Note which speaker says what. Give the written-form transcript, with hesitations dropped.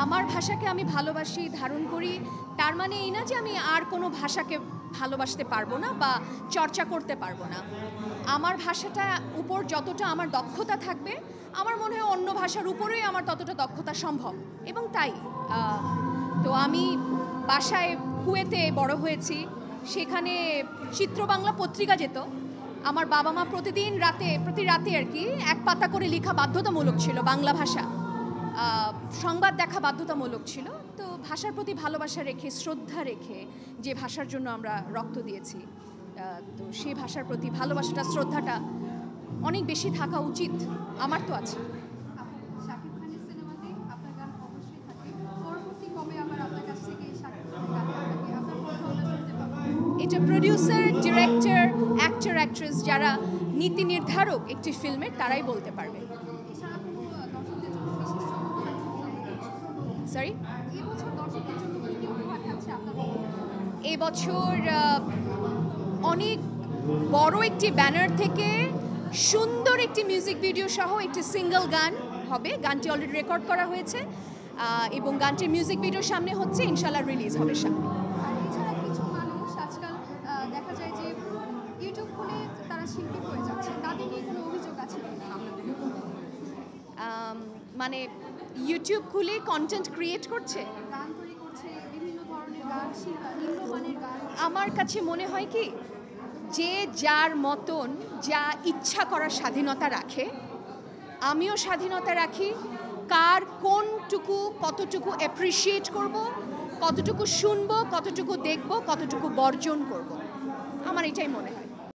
Speaker 1: আমার ভাষাকে আমি ভালোবাসি, ধারণ করি, তার মানে এই না যে আমি আর কোনো ভাষাকে ভালোবাসতে পারবো না বা চর্চা করতে পারবো না। আমার ভাষাটা উপর যতটা আমার দক্ষতা থাকবে, আমার মনে হয় অন্য ভাষার উপরেই আমার ততটা দক্ষতা সম্ভব এবং তাই। তো আমি বাসায় কুয়েতে বড় হয়েছি, সেখানে চিত্র বাংলা পত্রিকা যেত। আমার বাবা মা প্রতি রাতে আর কি এক পাতা করে লেখা বাধ্যতামূলক ছিল বাংলা ভাষা, সংবাদ দেখা বাধ্যতামূলক ছিল। তো ভাষার প্রতি ভালোবাসা রেখে, শ্রদ্ধা রেখে, যে ভাষার জন্য আমরা রক্ত দিয়েছি, তো সেই ভাষার প্রতি ভালোবাসাটা, শ্রদ্ধাটা অনেক বেশি থাকা উচিত। আমার তো আছে।
Speaker 2: শাকিব খানের সিনেমাতে আপনার গান অবশ্যই থাকে। পরবর্তী কবে আবার আপনার কাছ থেকে শাকিব খানের গান আপনাকে আপনার কণ্ঠ আমরা শুনতে পাবো?
Speaker 1: এটা প্রডিউসার, ডিরেক্টর, অ্যাক্টর, অ্যাক্ট্রেস যারা নীতি নির্ধারক একটি ফিল্মের, তারাই বলতে পারবে।
Speaker 2: এছাড়া কোনো দর্শকদের জন্য বিশেষ উপহার
Speaker 1: সরি,
Speaker 2: এবছর দর্শকদের জন্য কি কি উপহার থাকছে আপনার?
Speaker 1: এবছর অনেক বড় একটি ব্যানার থেকে সুন্দর একটি মিউজিক ভিডিও সহ একটি সিঙ্গল গান হবে। গানটি অলরেডি রেকর্ড করা হয়েছে এবং গানটির মিউজিক ভিডিও সামনে হচ্ছে, ইনশাল্লাহ রিলিজ হবে সামনে।
Speaker 2: আর এছাড়া কিছু মানুষ আজকাল দেখা যায় যে ইউটিউব খুলে তারা শিল্পী হয়ে যাচ্ছে, তাদের নিয়ে কোনো অভিযোগ আছে কিনা?
Speaker 1: মানে ইউটিউব খুলে কন্টেন্ট ক্রিয়েট করছে,
Speaker 2: গান তৈরি করছে, বিভিন্ন ধরনের গান, নিম্নমানের গান।
Speaker 1: আমার কাছে মনে হয় কি, যে যার মতন যা ইচ্ছা করার স্বাধীনতা রাখে, আমিও স্বাধীনতা রাখি। কার কোনটুকু কতটুকু অ্যাপ্রিসিয়েট করব, কতটুকু শুনবো, কতটুকু দেখব, কতটুকু বর্জন করব, আমার এটাই মনে হয়।